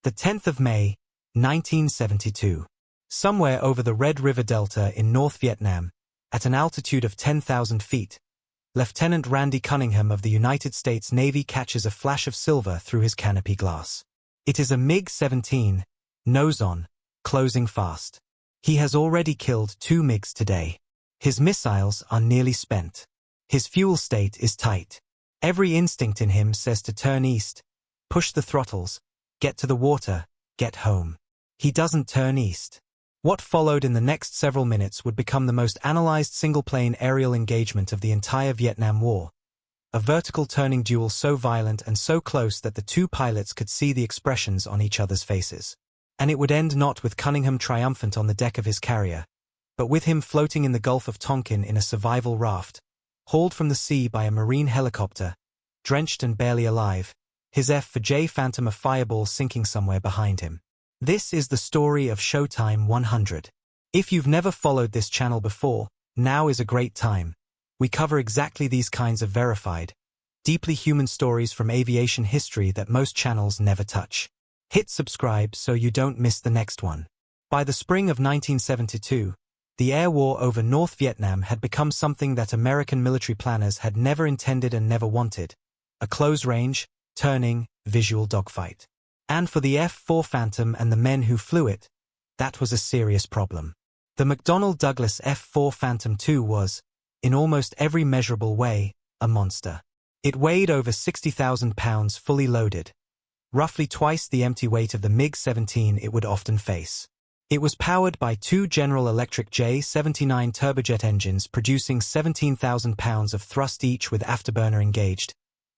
The 10th of May, 1972. Somewhere over the Red River Delta in North Vietnam, at an altitude of 10,000 feet, Lieutenant Randy Cunningham of the United States Navy catches a flash of silver through his canopy glass. It is a MiG-17, nose on, closing fast. He has already killed 2 MiGs today. His missiles are nearly spent. His fuel state is tight. Every instinct in him says to turn east, push the throttles, get to the water, get home. He doesn't turn east. What followed in the next several minutes would become the most analyzed single-plane aerial engagement of the entire Vietnam War. A vertical turning duel so violent and so close that the 2 pilots could see the expressions on each other's faces. And it would end not with Cunningham triumphant on the deck of his carrier, but with him floating in the Gulf of Tonkin in a survival raft, hauled from the sea by a Marine helicopter, drenched and barely alive, his F-4 Phantom a fireball sinking somewhere behind him. This is the story of Showtime 100. If you've never followed this channel before, now is a great time. We cover exactly these kinds of verified, deeply human stories from aviation history that most channels never touch. Hit subscribe so you don't miss the next one. By the spring of 1972, the air war over North Vietnam had become something that American military planners had never intended and never wanted: a close-range, turning, visual dogfight. And for the F-4 Phantom and the men who flew it, that was a serious problem. The McDonnell Douglas F-4 Phantom II was, in almost every measurable way, a monster. It weighed over 60,000 pounds fully loaded, roughly twice the empty weight of the MiG-17 it would often face. It was powered by 2 General Electric J79 turbojet engines producing 17,000 pounds of thrust each with afterburner engaged,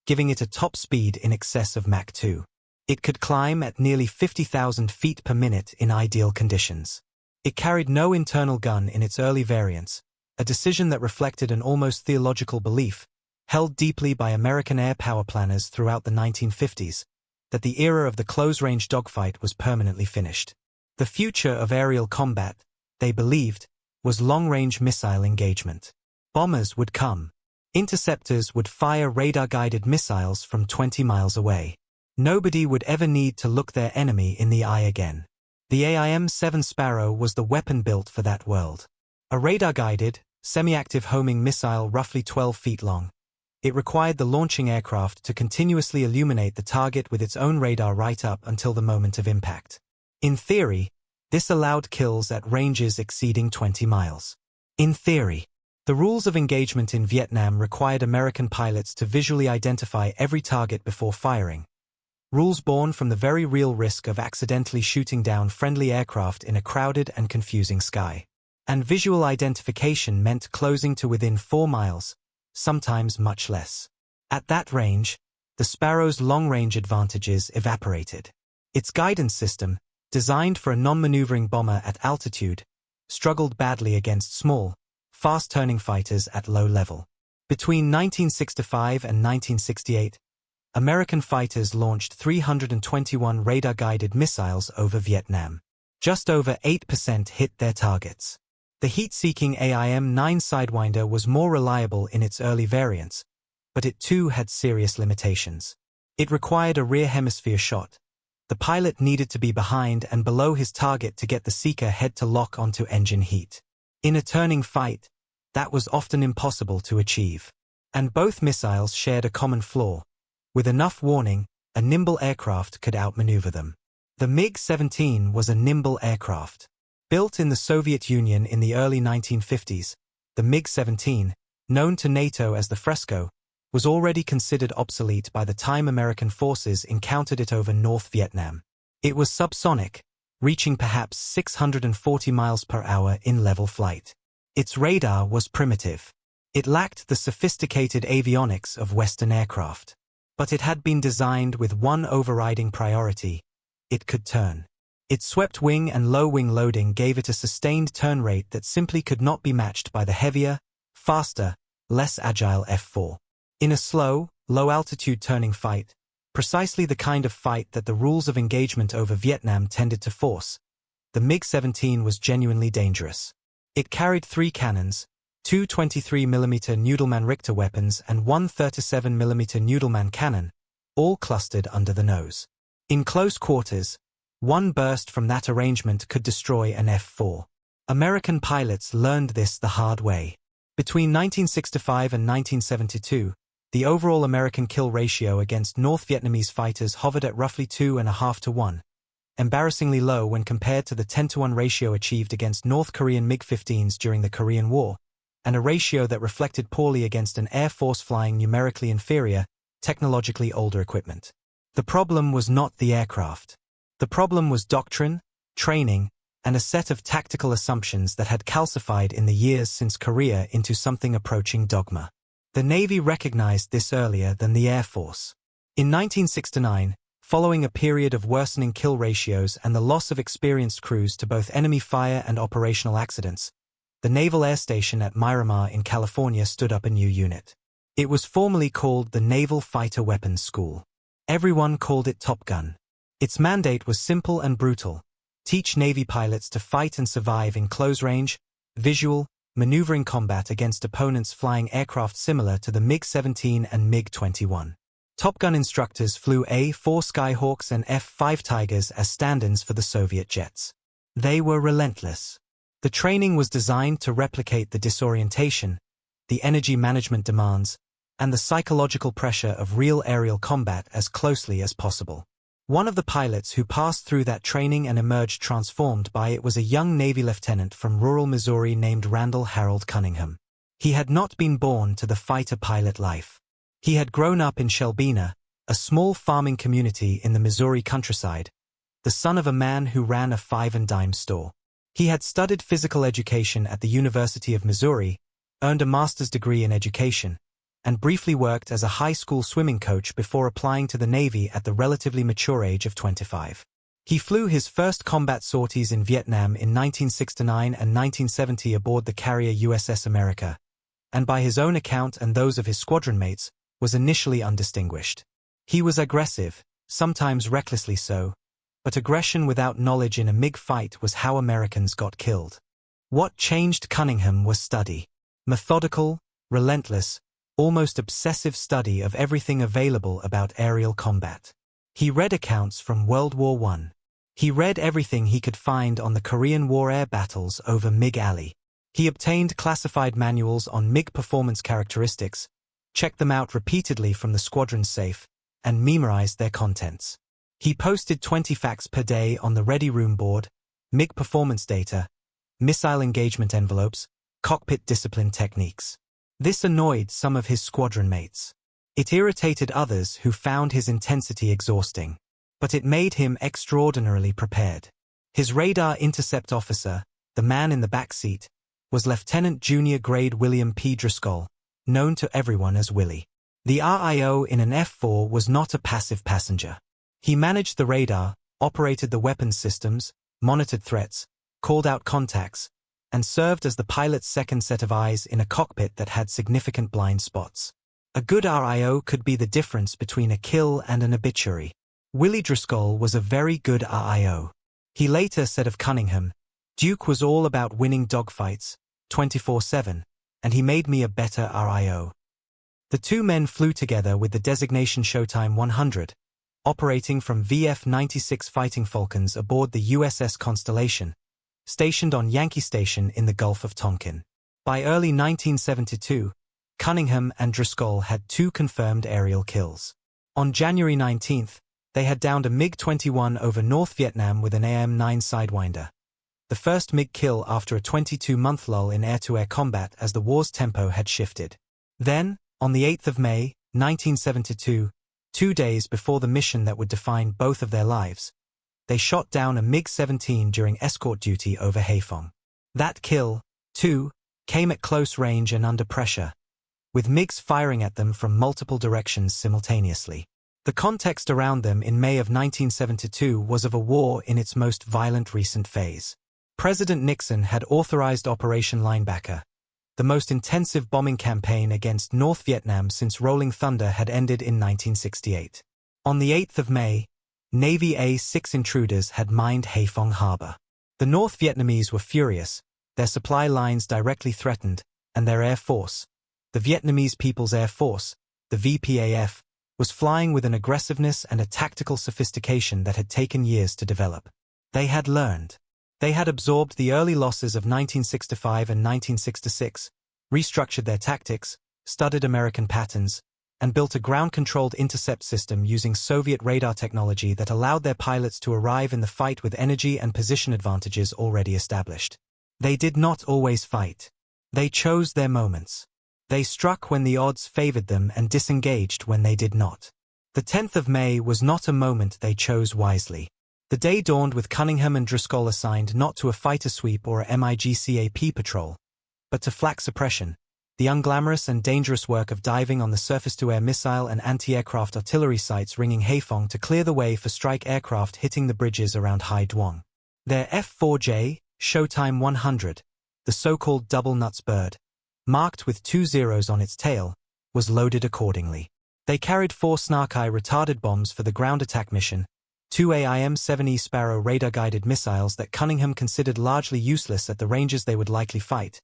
giving it a top speed in excess of Mach 2. It could climb at nearly 50,000 feet per minute in ideal conditions. It carried no internal gun in its early variants, a decision that reflected an almost theological belief, held deeply by American air power planners throughout the 1950s, that the era of the close-range dogfight was permanently finished. The future of aerial combat, they believed, was long-range missile engagement. Bombers would come. Interceptors would fire radar-guided missiles from 20 miles away. Nobody would ever need to look their enemy in the eye again. The AIM-7 Sparrow was the weapon built for that world. A radar-guided, semi-active homing missile roughly 12 feet long. It required the launching aircraft to continuously illuminate the target with its own radar right up until the moment of impact. In theory, this allowed kills at ranges exceeding 20 miles. In theory, the rules of engagement in Vietnam required American pilots to visually identify every target before firing. Rules born from the very real risk of accidentally shooting down friendly aircraft in a crowded and confusing sky. And visual identification meant closing to within 4 miles, sometimes much less. At that range, the Sparrow's long-range advantages evaporated. Its guidance system, designed for a non-maneuvering bomber at altitude, struggled badly against small, fast-turning fighters at low level. Between 1965 and 1968, American fighters launched 321 radar-guided missiles over Vietnam. Just over 8% hit their targets. The heat-seeking AIM-9 Sidewinder was more reliable in its early variants, but it too had serious limitations. It required a rear hemisphere shot. The pilot needed to be behind and below his target to get the seeker head to lock onto engine heat. In a turning fight, that was often impossible to achieve. And both missiles shared a common flaw. With enough warning, a nimble aircraft could outmaneuver them. The MiG-17 was a nimble aircraft. Built in the Soviet Union in the early 1950s, the MiG-17, known to NATO as the Fresco, was already considered obsolete by the time American forces encountered it over North Vietnam. It was subsonic, reaching perhaps 640 miles per hour in level flight. Its radar was primitive. It lacked the sophisticated avionics of Western aircraft. But it had been designed with one overriding priority: it could turn. Its swept wing and low wing loading gave it a sustained turn rate that simply could not be matched by the heavier, faster, less agile F-4. In a slow, low-altitude turning fight, precisely the kind of fight that the rules of engagement over Vietnam tended to force, the MiG-17 was genuinely dangerous. It carried 3 cannons, 2 23mm Nudelman Richter weapons and 1 37mm Nudelman cannon, all clustered under the nose. In close quarters, One burst from that arrangement could destroy an F-4. American pilots learned this the hard way. Between 1965 and 1972, the overall American kill ratio against North Vietnamese fighters hovered at roughly 2.5 to 1, embarrassingly low when compared to the 10-to-1 ratio achieved against North Korean MiG-17s during the Korean War, and a ratio that reflected poorly against an Air Force flying numerically inferior, technologically older equipment. The problem was not the aircraft. The problem was doctrine, training, and a set of tactical assumptions that had calcified in the years since Korea into something approaching dogma. The Navy recognized this earlier than the Air Force. In 1969, following a period of worsening kill ratios and the loss of experienced crews to both enemy fire and operational accidents, the Naval Air Station at Miramar in California stood up a new unit. It was formerly called the Naval Fighter Weapons School. Everyone called it Top Gun. Its mandate was simple and brutal: teach Navy pilots to fight and survive in close-range, visual, maneuvering combat against opponents flying aircraft similar to the MiG-17 and MiG-21. Top Gun instructors flew A-4 Skyhawks and F-5 Tigers as stand-ins for the Soviet jets. They were relentless. The training was designed to replicate the disorientation, the energy management demands, and the psychological pressure of real aerial combat as closely as possible. One of the pilots who passed through that training and emerged transformed by it was a young Navy lieutenant from rural Missouri named Randall Harold Cunningham. He had not been born to the fighter pilot life. He had grown up in Shelbina, a small farming community in the Missouri countryside, the son of a man who ran a five-and-dime store. He had studied physical education at the University of Missouri, earned a master's degree in education, and briefly worked as a high school swimming coach before applying to the Navy at the relatively mature age of 25. He flew his first combat sorties in Vietnam in 1969 and 1970 aboard the carrier USS America, and by his own account and those of his squadron mates, was initially undistinguished. He was aggressive, sometimes recklessly so, but aggression without knowledge in a MiG fight was how Americans got killed. What changed Cunningham was study. Methodical, relentless, almost obsessive study of everything available about aerial combat. He read accounts from World War I. He read everything he could find on the Korean War air battles over MiG Alley. He obtained classified manuals on MiG performance characteristics, checked them out repeatedly from the squadron safe, and memorized their contents. He posted 20 facts per day on the ready room board: MiG performance data, missile engagement envelopes, cockpit discipline techniques. This annoyed some of his squadron mates. It irritated others who found his intensity exhausting. But it made him extraordinarily prepared. His radar intercept officer, the man in the back seat, was Lieutenant Junior Grade William P. Driscoll, known to everyone as Willie. The RIO in an F-4 was not a passive passenger. He managed the radar, operated the weapons systems, monitored threats, called out contacts, and served as the pilot's second set of eyes in a cockpit that had significant blind spots. A good RIO could be the difference between a kill and an obituary. Willie Driscoll was a very good RIO. He later said of Cunningham, "Duke was all about winning dogfights, 24/7, and he made me a better RIO." The two men flew together with the designation Showtime 100, operating from VF-96 Fighting Falcons aboard the USS Constellation, stationed on Yankee Station in the Gulf of Tonkin. By early 1972, Cunningham and Driscoll had 2 confirmed aerial kills. On January 19, they had downed a MiG-21 over North Vietnam with an AM-9 Sidewinder, the first MiG kill after a 22-month lull in air-to-air combat as the war's tempo had shifted. Then, on the 8th of May, 1972, 2 days before the mission that would define both of their lives, they shot down a MiG-17 during escort duty over Haiphong. That kill, too, came at close range and under pressure, with MiGs firing at them from multiple directions simultaneously. The context around them in May of 1972 was of a war in its most violent recent phase. President Nixon had authorized Operation Linebacker, the most intensive bombing campaign against North Vietnam since Rolling Thunder had ended in 1968. On the 8th of May, Navy A-6 intruders had mined Haiphong Harbor. The North Vietnamese were furious, their supply lines directly threatened, and their Air Force, the Vietnamese People's Air Force, the VPAF, was flying with an aggressiveness and a tactical sophistication that had taken years to develop. They had learned. They had absorbed the early losses of 1965 and 1966, restructured their tactics, studied American patterns, and built a ground-controlled intercept system using Soviet radar technology that allowed their pilots to arrive in the fight with energy and position advantages already established. They did not always fight. They chose their moments. They struck when the odds favored them and disengaged when they did not. The 10th of May was not a moment they chose wisely. The day dawned with Cunningham and Driscoll assigned not to a fighter sweep or a MiG-17 patrol, but to flak suppression, the unglamorous and dangerous work of diving on the surface-to-air missile and anti-aircraft artillery sites ringing Haiphong to clear the way for strike aircraft hitting the bridges around Haiduong. Their F-4J, Showtime 100, the so-called double nuts bird, marked with 2 zeros on its tail, was loaded accordingly. They carried 4 Snark-I retarded bombs for the ground attack mission, 2 AIM-7E Sparrow radar-guided missiles that Cunningham considered largely useless at the ranges they would likely fight,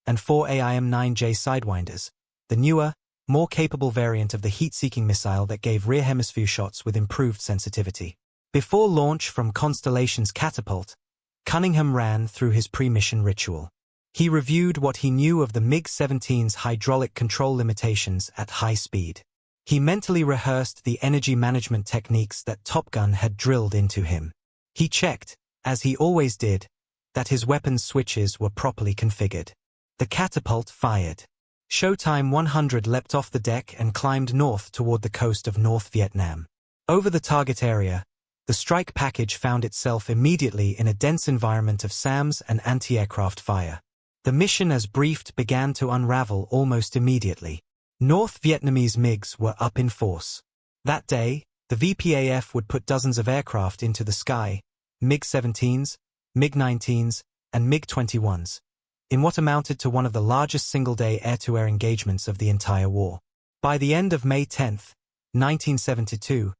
and 4 AIM-9J Sidewinders, the newer, more capable variant of the heat-seeking missile that gave rear hemisphere shots with improved sensitivity. Before launch from Constellation's catapult, Cunningham ran through his pre-mission ritual. He reviewed what he knew of the MiG-17's hydraulic control limitations at high speed. He mentally rehearsed the energy management techniques that Top Gun had drilled into him. He checked, as he always did, that his weapons switches were properly configured. The catapult fired. Showtime 100 leapt off the deck and climbed north toward the coast of North Vietnam. Over the target area, the strike package found itself immediately in a dense environment of SAMs and anti-aircraft fire. The mission as briefed began to unravel almost immediately. North Vietnamese MiGs were up in force. That day, the VPAF would put dozens of aircraft into the sky, MiG-17s, MiG-19s, and MiG-21s, in what amounted to one of the largest single-day air-to-air engagements of the entire war. By the end of May 10, 1972,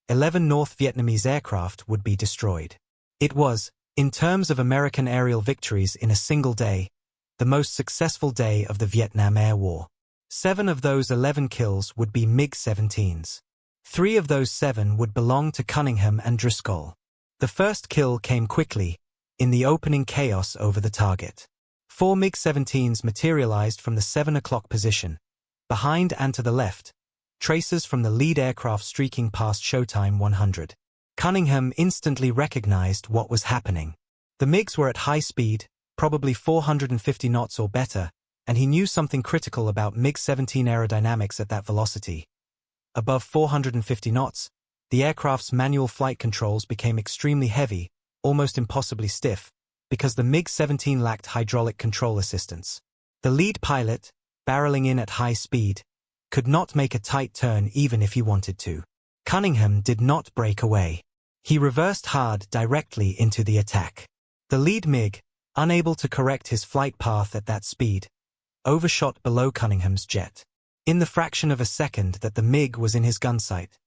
11 North Vietnamese aircraft would be destroyed. It was, in terms of American aerial victories in a single day, the most successful day of the Vietnam Air War. 7 of those 11 kills would be MiG-17s. 3 of those 7 would belong to Cunningham and Driscoll. The first kill came quickly, in the opening chaos over the target. 4 MiG-17s materialized from the 7 o'clock position, behind and to the left, traces from the lead aircraft streaking past Showtime 100. Cunningham instantly recognized what was happening. The MiGs were at high speed, probably 450 knots or better, and he knew something critical about MiG-17 aerodynamics at that velocity. Above 450 knots, the aircraft's manual flight controls became extremely heavy, almost impossibly stiff, because the MiG-17 lacked hydraulic control assistance. The lead pilot, barreling in at high speed, could not make a tight turn even if he wanted to. Cunningham did not break away. He reversed hard directly into the attack. The lead MiG, unable to correct his flight path at that speed, overshot below Cunningham's jet. In the fraction of a second that the MiG was in his gun sight,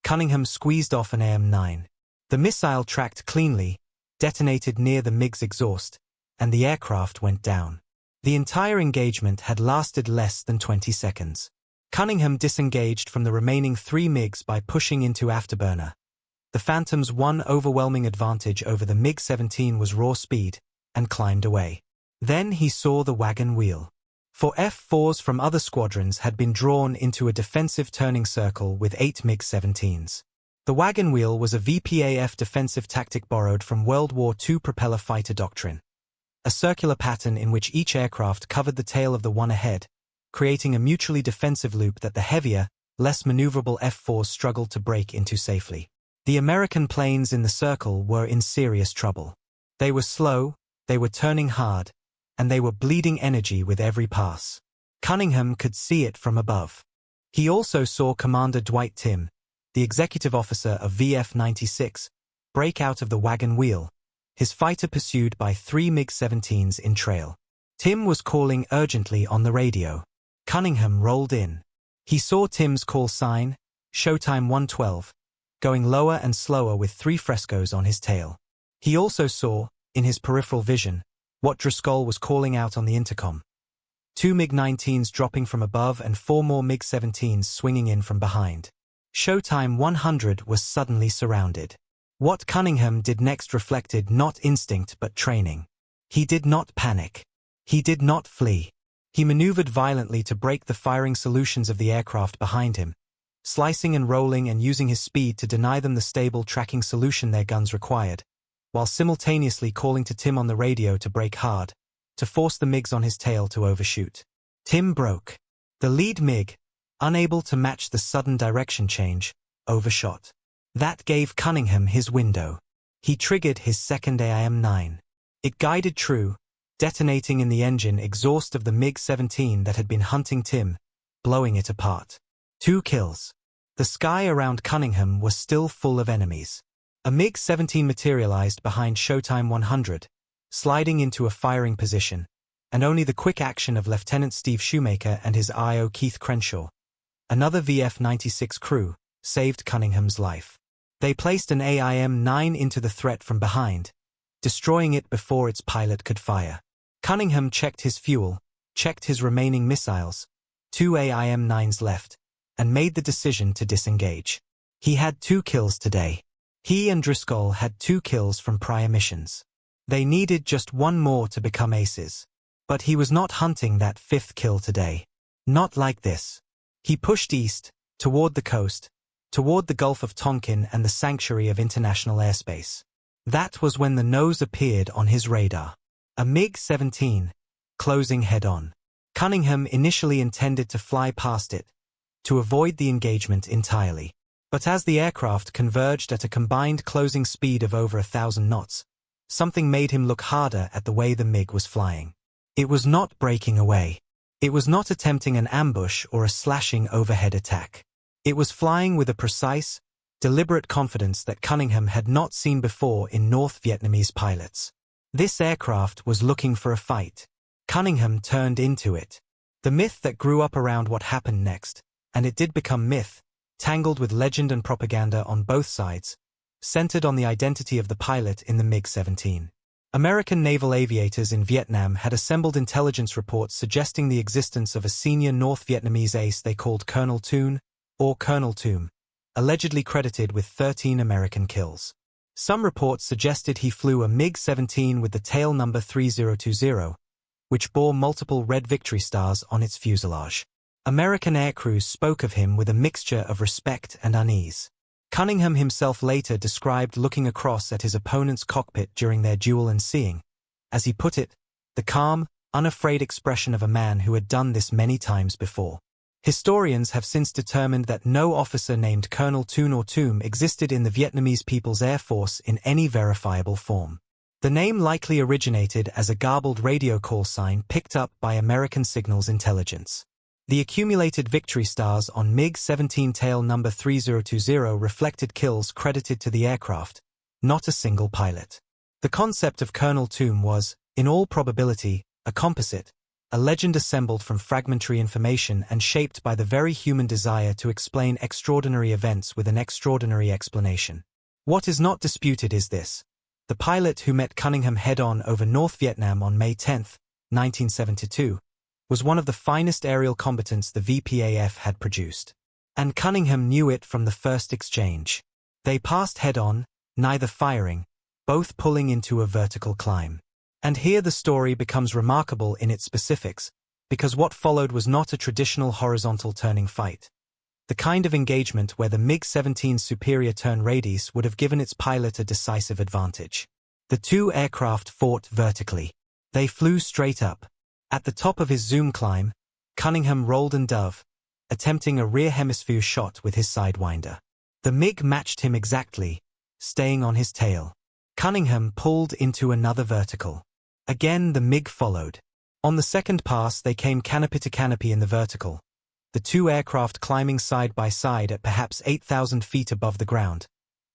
Cunningham squeezed off an AIM-9. The missile tracked cleanly, detonated near the MiG's exhaust, and the aircraft went down. The entire engagement had lasted less than 20 seconds. Cunningham disengaged from the remaining 3 MiGs by pushing into afterburner. The Phantom's one overwhelming advantage over the MiG-17 was raw speed, and climbed away. Then he saw the wagon wheel. 4 F-4s from other squadrons had been drawn into a defensive turning circle with 8 MiG-17s. The wagon wheel was a VPAF defensive tactic borrowed from World War II propeller fighter doctrine. A circular pattern in which each aircraft covered the tail of the one ahead, creating a mutually defensive loop that the heavier, less maneuverable F-4s struggled to break into safely. The American planes in the circle were in serious trouble. They were slow, they were turning hard, and they were bleeding energy with every pass. Cunningham could see it from above. He also saw Commander Dwight Timm, the executive officer of VF-96, break out of the wagon wheel, his fighter pursued by 3 MiG-17s in trail. Timm was calling urgently on the radio. Cunningham rolled in. He saw Timm's call sign, Showtime 112, going lower and slower with 3 frescoes on his tail. He also saw, in his peripheral vision, what Driscoll was calling out on the intercom. 2 MiG-19s dropping from above and 4 more MiG-17s swinging in from behind. Showtime 100 was suddenly surrounded. What Cunningham did next reflected not instinct but training. He did not panic. He did not flee. He maneuvered violently to break the firing solutions of the aircraft behind him, slicing and rolling and using his speed to deny them the stable tracking solution their guns required, while simultaneously calling to Tim on the radio to brake hard, to force the MiGs on his tail to overshoot. Tim broke. The lead MiG, unable to match the sudden direction change, overshot. That gave Cunningham his window. He triggered his second AIM-9. It guided true, detonating in the engine exhaust of the MiG-17 that had been hunting Tim, blowing it apart. 2 kills. The sky around Cunningham was still full of enemies. A MiG-17 materialized behind Showtime 100, sliding into a firing position, and only the quick action of Lieutenant Steve Shoemaker and his I.O. Keith Crenshaw, another VF-96 crew, saved Cunningham's life. They placed an AIM-9 into the threat from behind, destroying it before its pilot could fire. Cunningham checked his fuel, checked his remaining missiles, 2 AIM-9s left, and made the decision to disengage. He had 2 kills today. He and Driscoll had 2 kills from prior missions. They needed just 1 more to become aces. But he was not hunting that 5th kill today. Not like this. He pushed east, toward the coast, toward the Gulf of Tonkin and the sanctuary of international airspace. That was when the nose appeared on his radar. A MiG-17, closing head-on. Cunningham initially intended to fly past it, to avoid the engagement entirely. But as the aircraft converged at a combined closing speed of over 1,000 knots, something made him look harder at the way the MiG was flying. It was not breaking away. It was not attempting an ambush or a slashing overhead attack. It was flying with a precise, deliberate confidence that Cunningham had not seen before in North Vietnamese pilots. This aircraft was looking for a fight. Cunningham turned into it. The myth that grew up around what happened next, and it did become myth, tangled with legend and propaganda on both sides, centered on the identity of the pilot in the MiG-17. American naval aviators in Vietnam had assembled intelligence reports suggesting the existence of a senior North Vietnamese ace they called Colonel Toon, or Colonel Toom, allegedly credited with 13 American kills. Some reports suggested he flew a MiG-17 with the tail number 3020, which bore multiple red victory stars on its fuselage. American aircrews spoke of him with a mixture of respect and unease. Cunningham himself later described looking across at his opponent's cockpit during their duel and seeing, as he put it, the calm, unafraid expression of a man who had done this many times before. Historians have since determined that no officer named Colonel Toon or Toom existed in the Vietnamese People's Air Force in any verifiable form. The name likely originated as a garbled radio call sign picked up by American signals intelligence. The accumulated victory stars on MiG-17 tail number 3020 reflected kills credited to the aircraft, not a single pilot. The concept of Colonel Toom was, in all probability, a composite, a legend assembled from fragmentary information and shaped by the very human desire to explain extraordinary events with an extraordinary explanation. What is not disputed is this: the pilot who met Cunningham head-on over North Vietnam on May 10, 1972, was one of the finest aerial combatants the VPAF had produced. And Cunningham knew it from the first exchange. They passed head-on, neither firing, both pulling into a vertical climb. And here the story becomes remarkable in its specifics, because what followed was not a traditional horizontal turning fight. The kind of engagement where the MiG-17's superior turn radius would have given its pilot a decisive advantage. The two aircraft fought vertically. They flew straight up. At the top of his zoom climb, Cunningham rolled and dove, attempting a rear hemisphere shot with his sidewinder. The MiG matched him exactly, staying on his tail. Cunningham pulled into another vertical. Again the MiG followed. On the second pass they came canopy to canopy in the vertical, the two aircraft climbing side by side at perhaps 8,000 feet above the ground,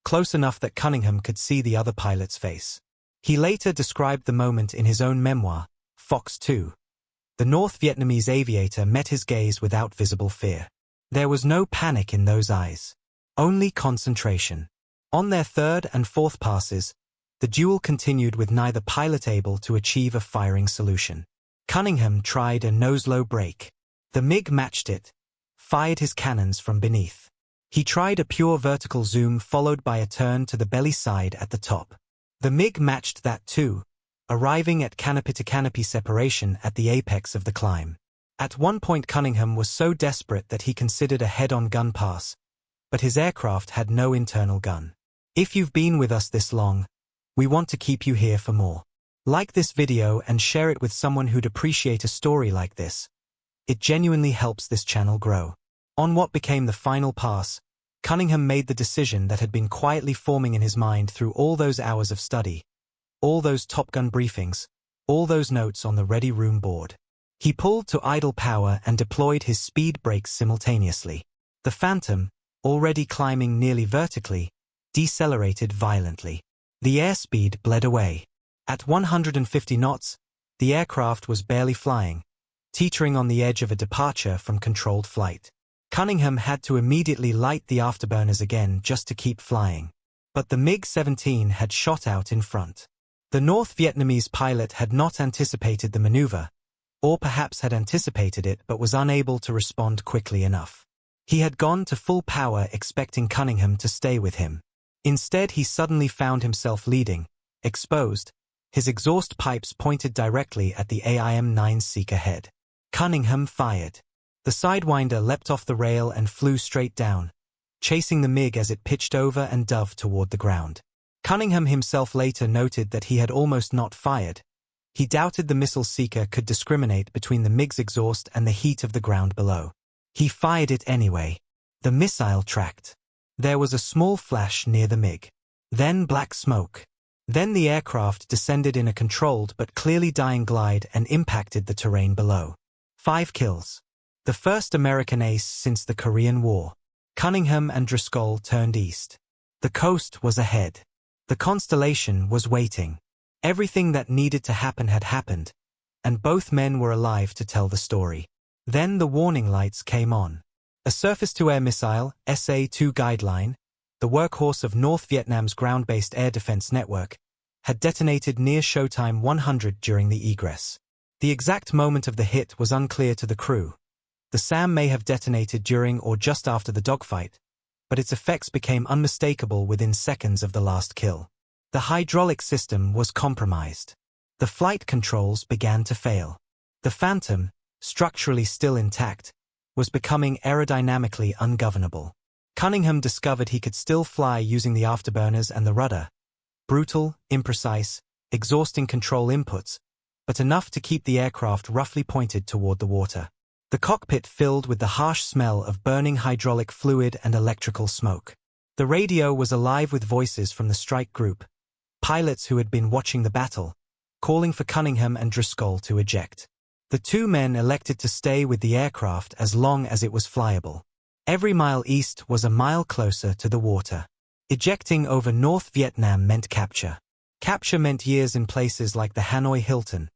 close enough that Cunningham could see the other pilot's face. He later described the moment in his own memoir, Fox 2. The North Vietnamese aviator met his gaze without visible fear. There was no panic in those eyes. Only concentration. On their third and fourth passes, the duel continued with neither pilot able to achieve a firing solution. Cunningham tried a nose-low break. The MiG matched it, fired his cannons from beneath. He tried a pure vertical zoom followed by a turn to the belly side at the top. The MiG matched that too, arriving at canopy-to-canopy separation at the apex of the climb. At one point Cunningham was so desperate that he considered a head-on gun pass, but his aircraft had no internal gun. If you've been with us this long, we want to keep you here for more. Like this video and share it with someone who'd appreciate a story like this. It genuinely helps this channel grow. On what became the final pass, Cunningham made the decision that had been quietly forming in his mind through all those hours of study, all those Top Gun briefings, all those notes on the ready room board. He pulled to idle power and deployed his speed brakes simultaneously. The Phantom, already climbing nearly vertically, decelerated violently. The airspeed bled away. At 150 knots, the aircraft was barely flying, teetering on the edge of a departure from controlled flight. Cunningham had to immediately light the afterburners again just to keep flying. But the MiG-17 had shot out in front. The North Vietnamese pilot had not anticipated the maneuver, or perhaps had anticipated it but was unable to respond quickly enough. He had gone to full power expecting Cunningham to stay with him. Instead he suddenly found himself leading, exposed, his exhaust pipes pointed directly at the AIM-9 Seeker head. Cunningham fired. The Sidewinder leapt off the rail and flew straight down, chasing the MiG as it pitched over and dove toward the ground. Cunningham himself later noted that he had almost not fired. He doubted the missile seeker could discriminate between the MiG's exhaust and the heat of the ground below. He fired it anyway. The missile tracked. There was a small flash near the MiG. Then black smoke. Then the aircraft descended in a controlled but clearly dying glide and impacted the terrain below. 5 kills. The first American ace since the Korean War. Cunningham and Driscoll turned east. The coast was ahead. The constellation was waiting. Everything that needed to happen had happened, and both men were alive to tell the story. Then the warning lights came on. A surface-to-air missile, SA-2 Guideline, the workhorse of North Vietnam's ground-based air defense network, had detonated near showtime 100 during the egress. The exact moment of the hit was unclear to the crew. The SAM may have detonated during or just after the dogfight, but its effects became unmistakable within seconds of the last kill. The hydraulic system was compromised. The flight controls began to fail. The Phantom, structurally still intact, was becoming aerodynamically ungovernable. Cunningham discovered he could still fly using the afterburners and the rudder. Brutal, imprecise, exhausting control inputs, but enough to keep the aircraft roughly pointed toward the water. The cockpit filled with the harsh smell of burning hydraulic fluid and electrical smoke. The radio was alive with voices from the strike group, pilots who had been watching the battle, calling for Cunningham and Driscoll to eject. The two men elected to stay with the aircraft as long as it was flyable. Every mile east was a mile closer to the water. Ejecting over North Vietnam meant capture. Capture meant years in places like the Hanoi Hilton,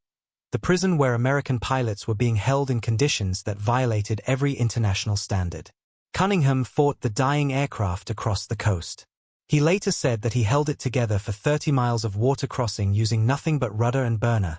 the prison where American pilots were being held in conditions that violated every international standard. Cunningham fought the dying aircraft across the coast. He later said that he held it together for 30 miles of water crossing using nothing but rudder and burner,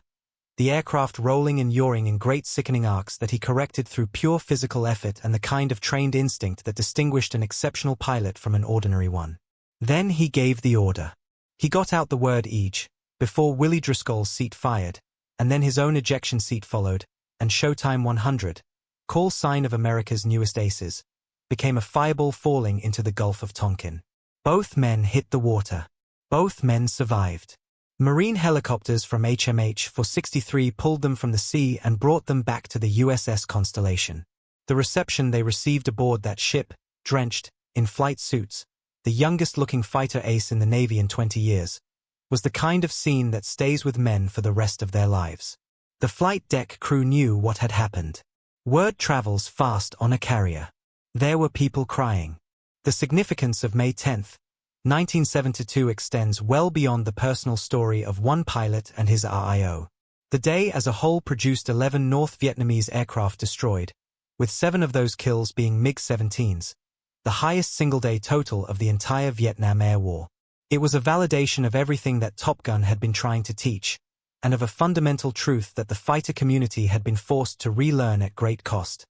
the aircraft rolling and yawing in great sickening arcs that he corrected through pure physical effort and the kind of trained instinct that distinguished an exceptional pilot from an ordinary one. Then he gave the order. He got out the word "Ej" before Willie Driscoll's seat fired, and then his own ejection seat followed, and Showtime 100, call sign of America's newest aces, became a fireball falling into the Gulf of Tonkin. Both men hit the water. Both men survived. Marine helicopters from HMH 463 pulled them from the sea and brought them back to the USS Constellation. The reception they received aboard that ship, drenched, in flight suits, the youngest-looking fighter ace in the Navy in 20 years, was the kind of scene that stays with men for the rest of their lives. The flight deck crew knew what had happened. Word travels fast on a carrier. There were people crying. The significance of May 10, 1972 extends well beyond the personal story of one pilot and his RIO. The day as a whole produced 11 North Vietnamese aircraft destroyed, with 7 of those kills being MiG-17s, the highest single-day total of the entire Vietnam Air War. It was a validation of everything that Top Gun had been trying to teach, and of a fundamental truth that the fighter community had been forced to relearn at great cost.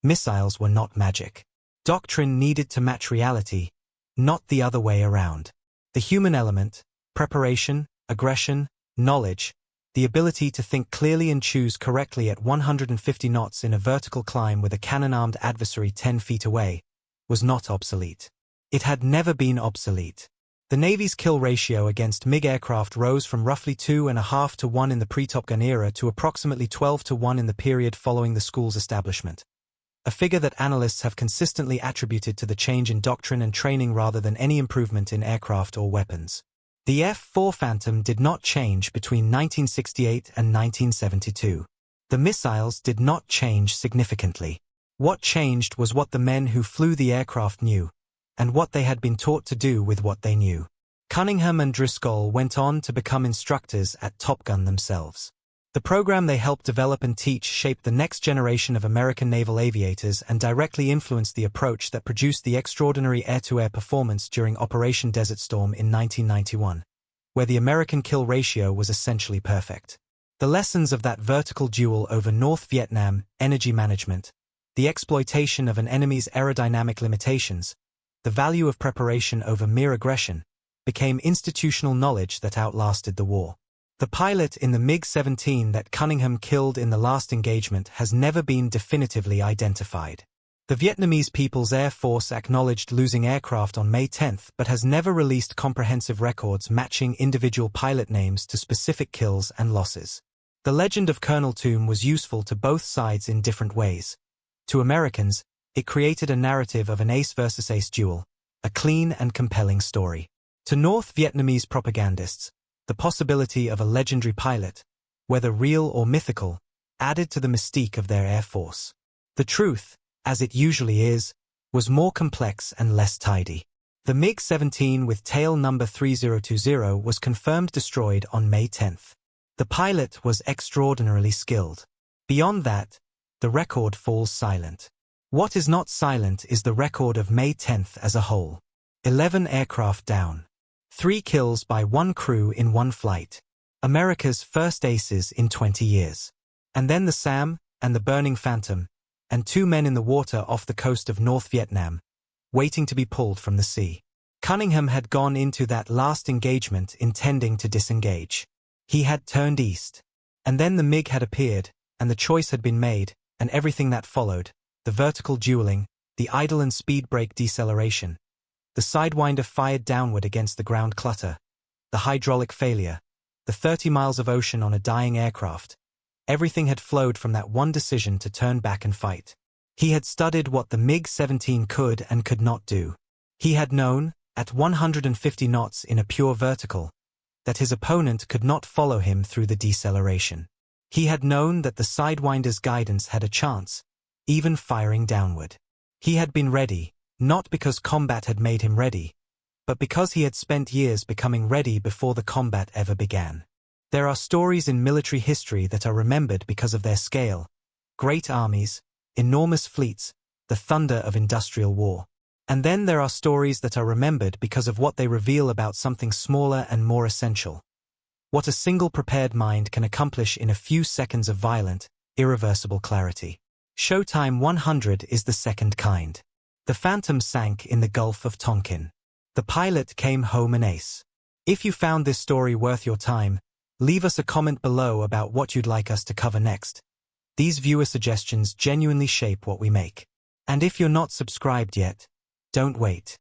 Missiles were not magic. Doctrine needed to match reality, not the other way around. The human element, preparation, aggression, knowledge, the ability to think clearly and choose correctly at 150 knots in a vertical climb with a cannon-armed adversary 10 feet away, was not obsolete. It had never been obsolete. The Navy's kill ratio against MiG aircraft rose from roughly 2.5 to 1 in the pre-Top Gun era to approximately 12 to 1 in the period following the school's establishment, a figure that analysts have consistently attributed to the change in doctrine and training rather than any improvement in aircraft or weapons. The F-4 Phantom did not change between 1968 and 1972. The missiles did not change significantly. What changed was what the men who flew the aircraft knew, and what they had been taught to do with what they knew. Cunningham and Driscoll went on to become instructors at Top Gun themselves. The program they helped develop and teach shaped the next generation of American naval aviators and directly influenced the approach that produced the extraordinary air-to-air performance during Operation Desert Storm in 1991, where the American kill ratio was essentially perfect. The lessons of that vertical duel over North Vietnam, energy management, the exploitation of an enemy's aerodynamic limitations, the value of preparation over mere aggression, became institutional knowledge that outlasted the war. The pilot in the MiG-17 that Cunningham killed in the last engagement has never been definitively identified. The Vietnamese People's Air Force acknowledged losing aircraft on May 10 but has never released comprehensive records matching individual pilot names to specific kills and losses. The legend of Colonel Toom was useful to both sides in different ways. To Americans, it created a narrative of an ace versus ace duel, a clean and compelling story. To North Vietnamese propagandists, the possibility of a legendary pilot, whether real or mythical, added to the mystique of their air force. The truth, as it usually is, was more complex and less tidy. The MiG-17 with tail number 3020 was confirmed destroyed on May 10. The pilot was extraordinarily skilled. Beyond that, the record falls silent. What is not silent is the record of May 10 as a whole. 11 aircraft down. 3 kills by 1 crew in 1 flight. America's first aces in 20 years. And then the SAM, and the burning Phantom, and 2 men in the water off the coast of North Vietnam, waiting to be pulled from the sea. Cunningham had gone into that last engagement intending to disengage. He had turned east. And then the MiG had appeared, and the choice had been made, and everything that followed, the vertical dueling, the idle and speed brake deceleration, the sidewinder fired downward against the ground clutter, the hydraulic failure, the 30 miles of ocean on a dying aircraft. Everything had flowed from that one decision to turn back and fight. He had studied what the MiG-17 could and could not do. He had known, at 150 knots in a pure vertical, that his opponent could not follow him through the deceleration. He had known that the sidewinder's guidance had a chance, even firing downward. He had been ready, not because combat had made him ready, but because he had spent years becoming ready before the combat ever began. There are stories in military history that are remembered because of their scale: great armies, enormous fleets, the thunder of industrial war. And then there are stories that are remembered because of what they reveal about something smaller and more essential. What a single prepared mind can accomplish in a few seconds of violent, irreversible clarity. Showtime 100 is the second kind. The Phantom sank in the Gulf of Tonkin. The pilot came home an ace. If you found this story worth your time, leave us a comment below about what you'd like us to cover next. These viewer suggestions genuinely shape what we make. And if you're not subscribed yet, don't wait.